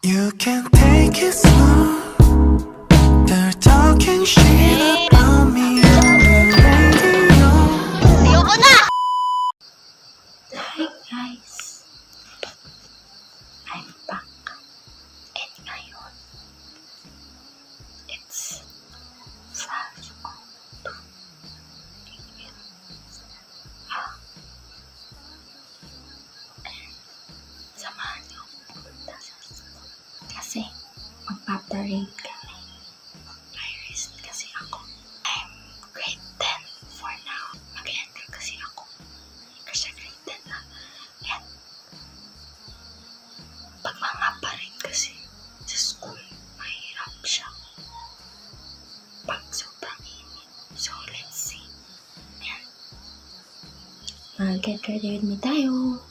You can take it slow. They're talking shit about me on the radio. Ayoko na! Hi guys! I'm back. And ngayon, it's 5:02 p.m. And samahan niyo ako pumunta sa school. Kasi magpaparade kami. Iris kasi ako. I'm grade 10 for now. Mag-enter kasi ako. Kasi grade 10 na. And pag mga parade kasi sa school, mahirap siya. Pag sobrang init. So, let's see. And get ready with me tayo.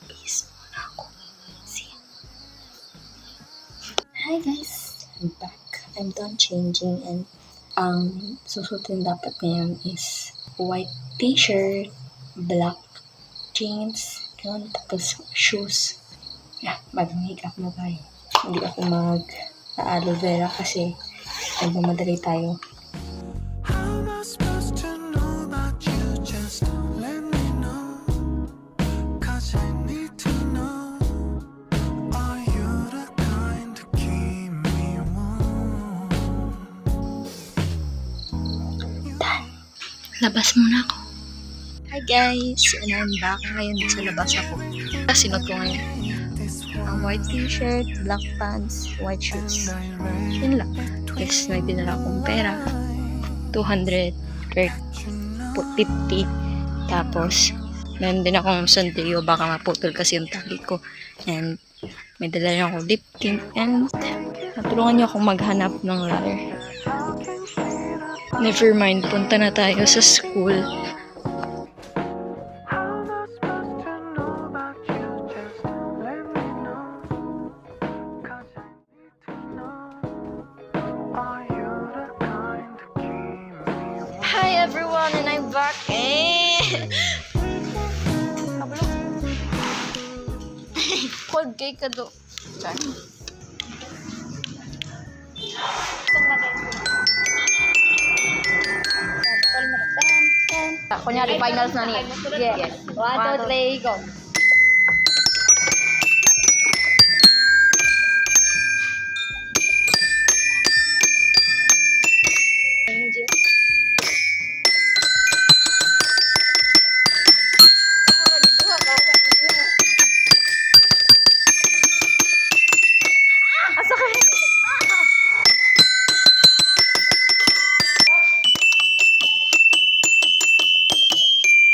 Peace muna ako. See ya. Hi guys! I'm back. I'm done changing and susutin dapat ngayon is white t-shirt, black jeans, yun, tapos shoes. Yeah, mag-makeup na tayo. Hindi ako mag-aloe vera kasi nagmamadali tayo. How am I supposed to know about you? Just let me know. 'Cause I need to know. Are you the kind to keep me warm? Labas muna ako. Hi guys! And I'm back. Ngayon sa labas ako. Sinuot ko ngayon ang white t-shirt, black pants, white shoes. Yun lang. Tapos may dinala akong pera. 200 or 50. Tapos meron din akong sandilyo. Baka maputol kasi yung tali ko. And may dala rin akong lip tint. And natulungan niyo akong maghanap ng ladder. Never mind, punta na tayo sa school. How am I supposed to know about you? Just let me know. 'Cause I need to know. Are you the kind to keep me warm? Hi everyone, and I'm back. Cold cake ka do. Kunyari, finals na niya. Yes. 1, 2, 3, go.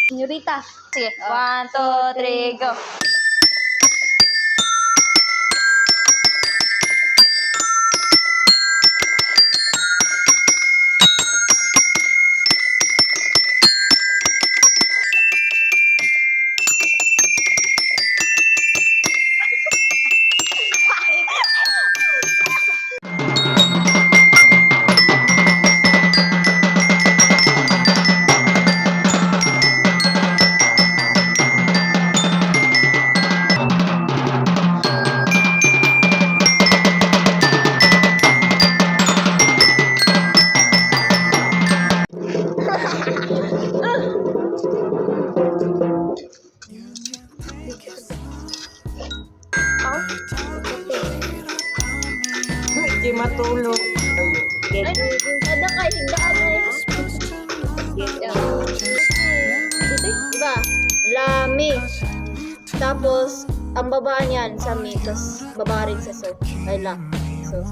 Senyorita. Sige. 1, 2, 3, go. Hindi matulog. Ada kay hindaan na yun. Diba? Lami. Tapos, ang baba niyan sa mi, tapos baba rin sa so. Ay la. So.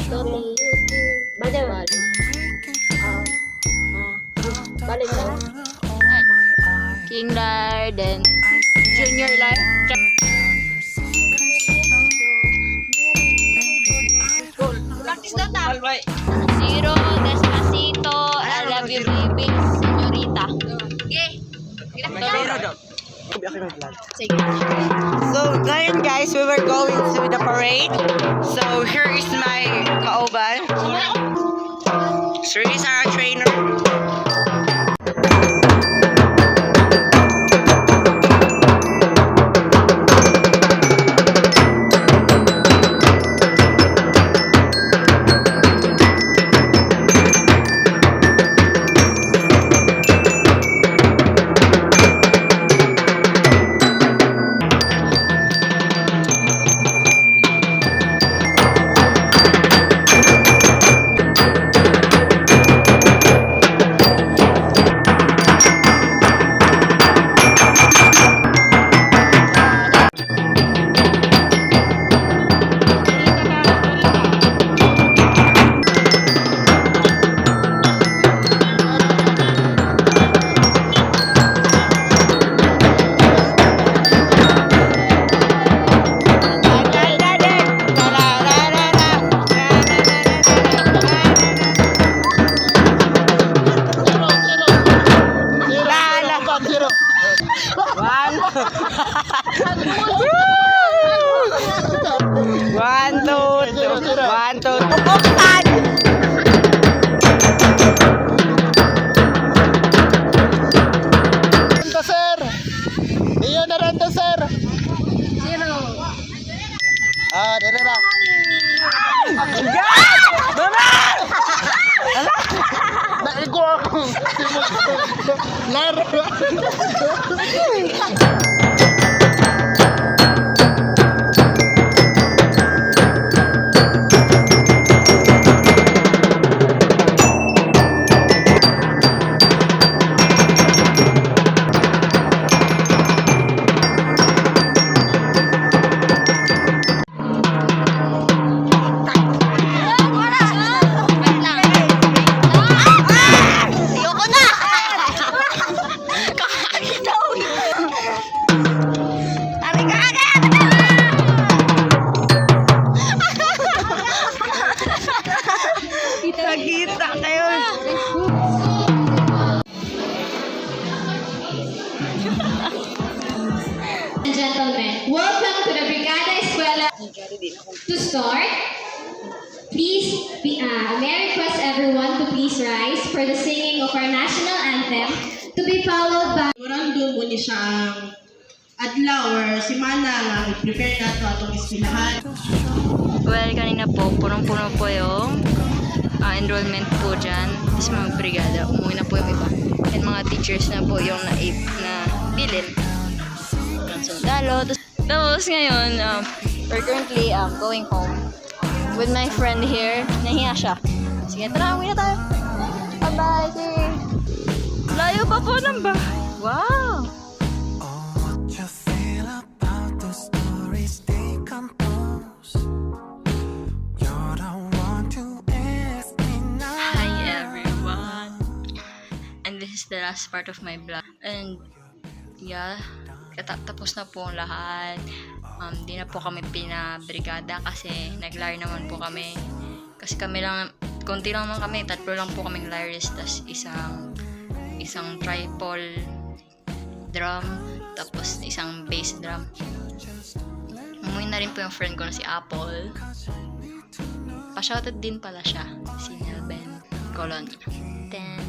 Balik. Balik na. Kindergarten. Junior life. Practice daw ta. Zero, Despacito, I love you baby, senyorita. Sige. So, ngayon guys, we were going to the parade. So, here is my kauban. So, here is our trainer. Tutupoksan! Ranta, sir! Iyo na ranta, sir! Sino? Ah, dire na. Naigo ako. Laro. Ayoko na! Kakakitaw! Sabi ka agad! Nakita kayo. And gentlemen, welcome to the Brigada Escuela. To start, please, may I request everyone to please rise for the singing of our national anthem, to be followed by Memorandum mo ni siya ang adlaw or simana nga i-prepare nato atong eskwelahan. Well, kanina po, punong-puno po yung enrollment po dyan. Tapos mga brigada, umuwi na po yung iba. And mga teachers na po yung na bilin. Ang sundalo. Tapos ngayon, we're currently going home with my friend here. Nahiya siya. Sige, tara, uwi na tayo. Bye-bye. Sige. Layo pa po ng bahay. Wow! Oh, what you feel about those stories they compose? You're the one to ask me now. Hi everyone! And this is the last part of my vlog. And yeah, tapos na po ang lahat. Di na po kami pinabrigada kasi nag-lyre naman po kami. Kasi kami lang, konti lang naman kami, 3 lang po kaming lyreist, tas isang triple drum, tapos isang bass drum. Umuwi na rin po yung friend ko na si Apple. Pa-shoutout din pala siya, si Nelben Colon. Then,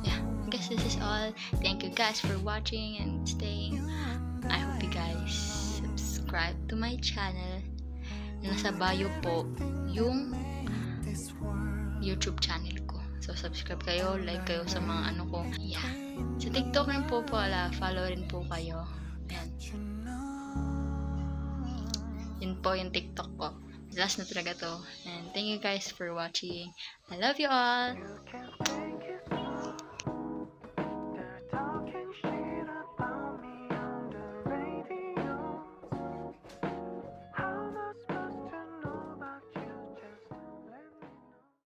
yeah, I guess this is all. Thank you guys for watching and staying. I hope you guys subscribe to my channel. Nasa bio po yung YouTube channel ko. So, subscribe kayo, like kayo sa mga ano ko. Yeah. Sa TikTok rin po pala, follow rin po kayo. Ayan. Yun po yung TikTok ko. Last na talaga to. And thank you guys for watching. I love you all.